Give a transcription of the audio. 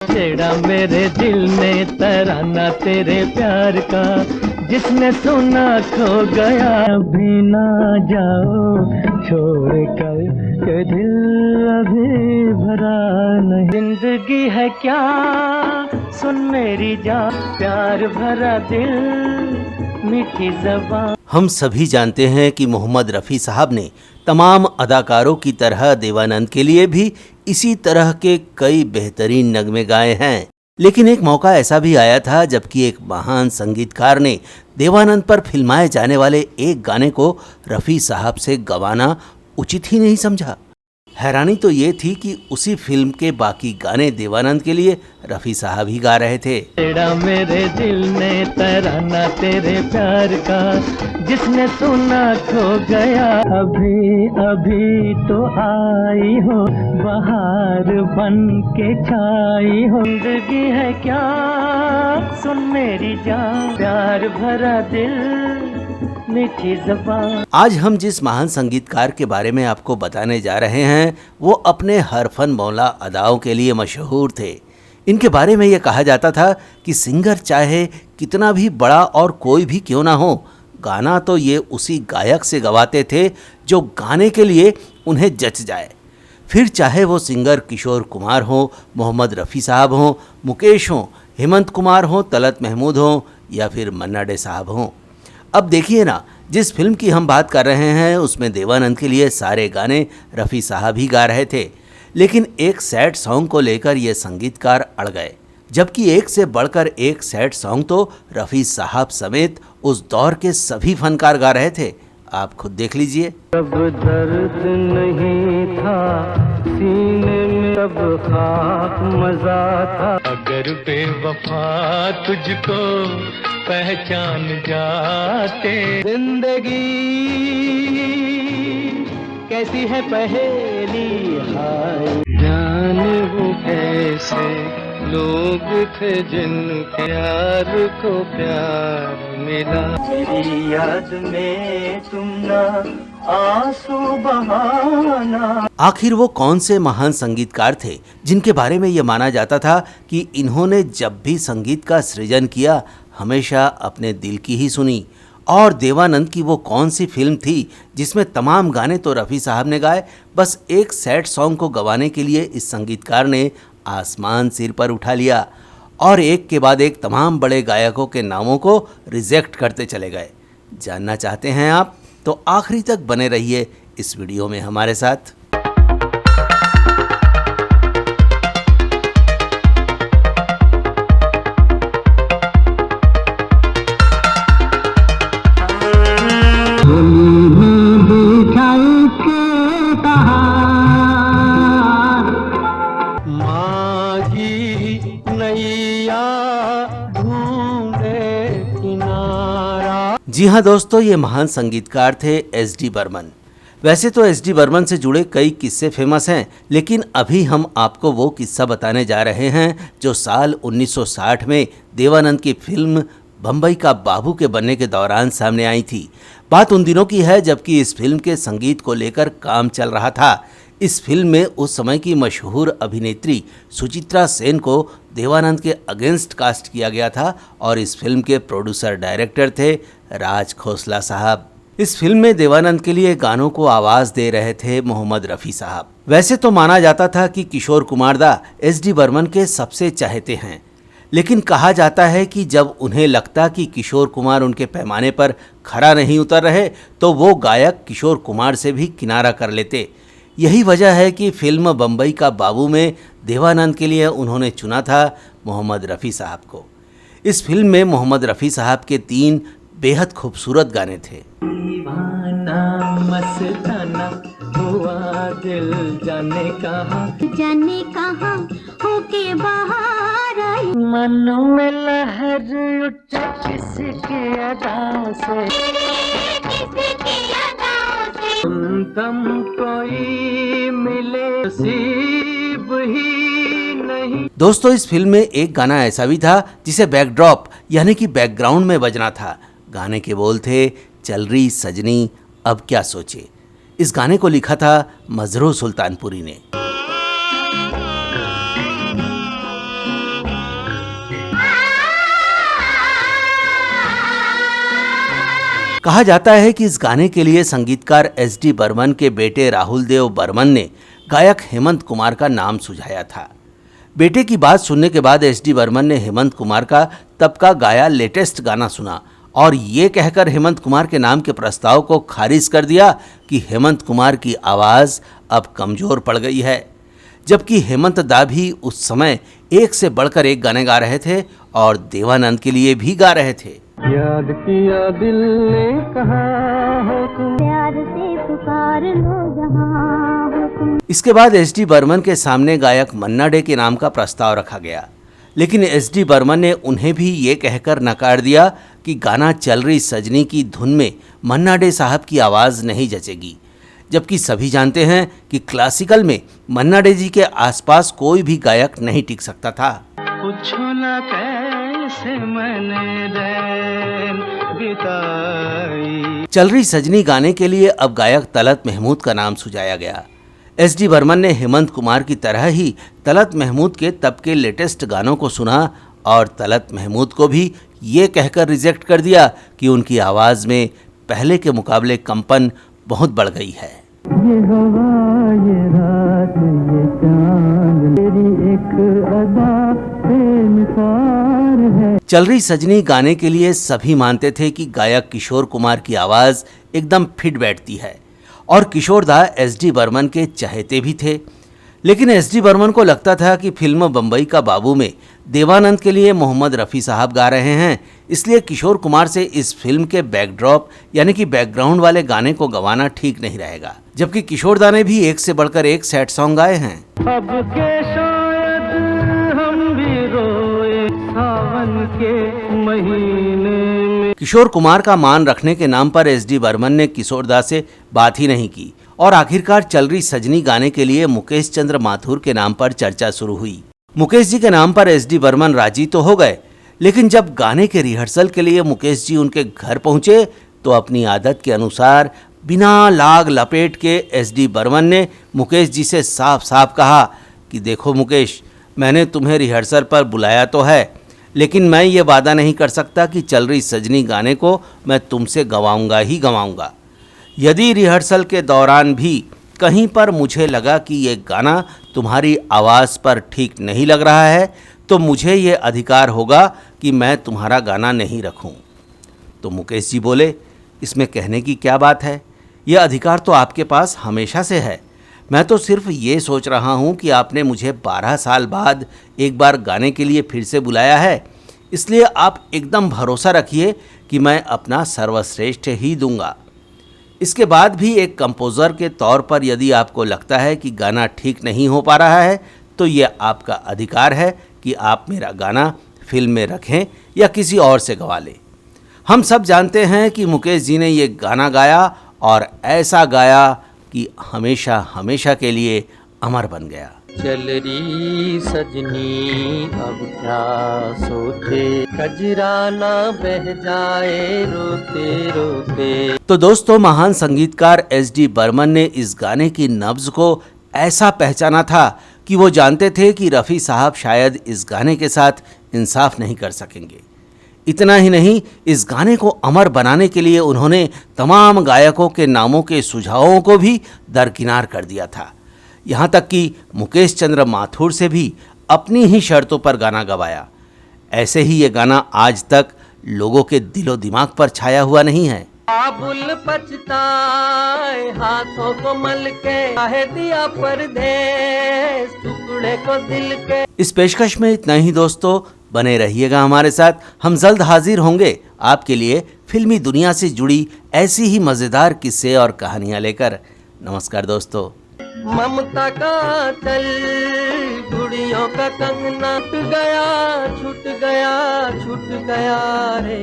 छेड़ा मेरे दिल ने तराना तेरे प्यार का, जिसने सुना खो गया। अभी ना जाओ छोड़ कर के दिल अभी भरा नहीं। जिंदगी है क्या सुन मेरी जान, प्यार भरा दिल मीठी ज़बान। हम सभी जानते हैं कि मोहम्मद रफ़ी साहब ने तमाम अदाकारों की तरह देवानंद के लिए भी इसी तरह के कई बेहतरीन नगमे गाए हैं। लेकिन एक मौका ऐसा भी आया था जबकि एक महान संगीतकार ने देवानंद पर फिल्माए जाने वाले एक गाने को रफ़ी साहब से गवाना उचित ही नहीं समझा। हैरानी तो ये थी कि उसी फिल्म के बाकी गाने देवानंद के लिए रफ़ी साहब ही गा रहे थे। छेड़ा मेरे दिल ने तराना तेरे प्यार का, जिसने सुना खो गया। अभी अभी तो आई हो बहार बन के छाई हो। जिंदगी है क्या सुन मेरी जान, प्यार भरा दिल मीठी ज़बान। आज हम जिस महान संगीतकार के बारे में आपको बताने जा रहे हैं वो अपने हर फन मौला अदाओं के लिए मशहूर थे। इनके बारे में ये कहा जाता था कि सिंगर चाहे कितना भी बड़ा और कोई भी क्यों ना हो, गाना तो ये उसी गायक से गवाते थे जो गाने के लिए उन्हें जच जाए। फिर चाहे वो सिंगर किशोर कुमार हो, मोहम्मद रफ़ी साहब हों, मुकेश हों, हेमंत कुमार हों, तलत महमूद हों या फिर मन्ना डे साहब हों। अब देखिए ना, जिस फिल्म की हम बात कर रहे हैं उसमें देवानंद के लिए सारे गाने रफ़ी साहब ही गा रहे थे। लेकिन एक सैड सॉन्ग को लेकर ये संगीतकार अड़ गए, जबकि एक से बढ़कर एक सैड सॉन्ग तो रफ़ी साहब समेत उस दौर के सभी फनकार गा रहे थे। आप खुद देख लीजिए। तब दर्द नहीं था सीने में, तब खाक मजा था। अगर बेवफा तुझको पहचान जाते, जिंदगी कैसी है पहेली हाय। जाने वो कैसे लोग थे जिनके प्यार को प्यार मिला। मेरी याद में तुम ना आंसू बहाना। आखिर वो कौन से महान संगीतकार थे जिनके बारे में ये माना जाता था कि इन्होंने जब भी संगीत का सृजन किया हमेशा अपने दिल की ही सुनी? और देवानंद की वो कौन सी फिल्म थी जिसमें तमाम गाने तो रफ़ी साहब ने गाए, बस एक सैड सॉन्ग को गवाने के लिए इस संगीतकार ने आसमान सिर पर उठा लिया और एक के बाद एक तमाम बड़े गायकों के नामों को रिजेक्ट करते चले गए? जानना चाहते हैं आप? तो आखिरी तक बने रहिए इस वीडियो में हमारे साथ। जी हाँ दोस्तों, ये महान संगीतकार थे एस.डी. बर्मन। वैसे तो एस.डी. बर्मन से जुड़े कई किस्से फेमस हैं, लेकिन अभी हम आपको वो किस्सा बताने जा रहे हैं जो साल 1960 में देवानंद की फिल्म बम्बई का बाबू के बनने के दौरान सामने आई थी। बात उन दिनों की है जबकि इस फिल्म के संगीत को लेकर काम चल रहा था। इस फिल्म में उस समय की मशहूर अभिनेत्री सुचित्रा सेन को देवानंद के अगेंस्ट कास्ट किया गया था और इस फिल्म के प्रोड्यूसर डायरेक्टर थे राज खोसला साहब। इस फिल्म में देवानंद के लिए गानों को आवाज दे रहे थे मोहम्मद रफ़ी साहब। वैसे तो माना जाता था कि किशोर कुमार दा एस.डी. बर्मन के सबसे चाहते हैं, लेकिन कहा जाता है कि जब उन्हें लगता कि किशोर कुमार उनके पैमाने पर खरा नहीं उतर रहे तो वो गायक किशोर कुमार से भी किनारा कर लेते। यही वजह है कि फिल्म बम्बई का बाबू में देवानंद के लिए उन्होंने चुना था मोहम्मद रफ़ी साहब को। इस फिल्म में मोहम्मद रफ़ी साहब के 3 बेहद खूबसूरत गाने थे। दीवाना मस्ताना हुआ दिल जाने कहाँ होके बाहर आई। मन में लहर उठा किसकी अदाओं से, तुम कोई मिले नसीब ही नहीं। दोस्तों, इस फिल्म में एक गाना ऐसा भी था जिसे बैकड्रॉप यानी कि बैकग्राउंड में बजना था। गाने के बोल थे, चल रही सजनी अब क्या सोचे। इस गाने को लिखा था मजरू सुल्तानपुरी ने। कहा जाता है कि इस गाने के लिए संगीतकार एस.डी. बर्मन के बेटे राहुल देव बर्मन ने गायक हेमंत कुमार का नाम सुझाया था। बेटे की बात सुनने के बाद एस.डी. बर्मन ने हेमंत कुमार का तब का गाया लेटेस्ट गाना सुना और ये कहकर हेमंत कुमार के नाम के प्रस्ताव को खारिज कर दिया कि हेमंत कुमार की आवाज़ अब कमज़ोर पड़ गई है। जबकि हेमंत दा भी उस समय एक से बढ़कर एक गाने गा रहे थे और देवानंद के लिए भी गा रहे थे। याद किया दिल ने कहा हो तुम, प्यार से पुकार लो जहां हो तुम। इसके बाद एस.डी. बर्मन के सामने गायक मन्ना डे के नाम का प्रस्ताव रखा गया, लेकिन एस.डी. बर्मन ने उन्हें भी ये कहकर नकार दिया कि गाना चल रही सजनी की धुन में मन्ना डे साहब की आवाज़ नहीं जचेगी। जबकि सभी जानते हैं कि क्लासिकल में मन्ना डे जी के आसपास कोई भी गायक नहीं टिक सकता था। पूछो ना कैसे मैंने रैन बिताई। चल रही सजनी गाने के लिए अब गायक तलत महमूद का नाम सुझाया गया। एस.डी. बर्मन ने हेमंत कुमार की तरह ही तलत महमूद के तब के लेटेस्ट गानों को सुना और तलत महमूद को भी ये कहकर रिजेक्ट कर दिया कि उनकी आवाज़ में पहले के मुकाबले कंपन बहुत बढ़ गई है। ये हवा ये रात ये चांद तेरी एक अदा बेमिसाल है। चल रही सजनी गाने के लिए सभी मानते थे कि गायक किशोर कुमार की आवाज़ एकदम फिट बैठती है और किशोर दा एस.डी. बर्मन के चहेते भी थे। लेकिन एस.डी. बर्मन को लगता था कि फिल्म बम्बई का बाबू में देवानंद के लिए मोहम्मद रफ़ी साहब गा रहे हैं, इसलिए किशोर कुमार से इस फिल्म के बैकड्रॉप यानी कि बैकग्राउंड वाले गाने को गवाना ठीक नहीं रहेगा। जबकि किशोर दा ने भी एक से बढ़कर एक सैड सॉन्ग गाए हैं। अब के शायद हम भी रोए सावन के महीने में। किशोर कुमार का मान रखने के नाम पर एस.डी. बर्मन ने किशोर दा से बात ही नहीं की और आखिरकार चल रही सजनी गाने के लिए मुकेश चंद्र माथुर के नाम पर चर्चा शुरू हुई। मुकेश जी के नाम पर एस.डी. बर्मन राजी तो हो गए, लेकिन जब गाने के रिहर्सल के लिए मुकेश जी उनके घर पहुंचे तो अपनी आदत के अनुसार बिना लाग लपेट के एस.डी. बर्मन ने मुकेश जी से साफ साफ कहा कि देखो मुकेश, मैंने तुम्हें रिहर्सल पर बुलाया तो है, लेकिन मैं ये वादा नहीं कर सकता कि चल रही सजनी गाने को मैं तुमसे गवाऊंगा ही गवाऊंगा। यदि रिहर्सल के दौरान भी कहीं पर मुझे लगा कि ये गाना तुम्हारी आवाज़ पर ठीक नहीं लग रहा है तो मुझे ये अधिकार होगा कि मैं तुम्हारा गाना नहीं रखूं। तो मुकेश जी बोले, इसमें कहने की क्या बात है, ये अधिकार तो आपके पास हमेशा से है। मैं तो सिर्फ ये सोच रहा हूँ कि आपने मुझे 12 साल बाद एक बार गाने के लिए फिर से बुलाया है, इसलिए आप एकदम भरोसा रखिए कि मैं अपना सर्वश्रेष्ठ ही दूंगा। इसके बाद भी एक कंपोज़र के तौर पर यदि आपको लगता है कि गाना ठीक नहीं हो पा रहा है तो ये आपका अधिकार है कि आप मेरा गाना फिल्म में रखें या किसी और से गवा लें। हम सब जानते हैं कि मुकेश जी ने ये गाना गाया और ऐसा गाया कि हमेशा हमेशा के लिए अमर बन गया। चल रही सजनी अब क्या सोचे, कजरा ना बह जाए रोते रोते। तो दोस्तों, महान संगीतकार एस.डी. बर्मन ने इस गाने की नब्ज को ऐसा पहचाना था कि वो जानते थे कि रफ़ी साहब शायद इस गाने के साथ इंसाफ नहीं कर सकेंगे। इतना ही नहीं, इस गाने को अमर बनाने के लिए उन्होंने तमाम गायकों के नामों के सुझावों को भी दरकिनार कर दिया था। यहाँ तक कि मुकेश चंद्र माथुर से भी अपनी ही शर्तों पर गाना गवाया। ऐसे ही ये गाना आज तक लोगों के दिलो दिमाग पर छाया हुआ नहीं है। आबुल पछताए हाथों को मल के, काहे दिया परदेस टुकड़े को दिल के। इस पेशकश में इतना ही दोस्तों, बने रहिएगा हमारे साथ। हम जल्द हाजिर होंगे आपके लिए फिल्मी दुनिया से जुड़ी ऐसी ही मज़ेदार किस्से और कहानियाँ लेकर। नमस्कार दोस्तों। ममता का चल गुड़ियों का कंगना, छूट गया रे।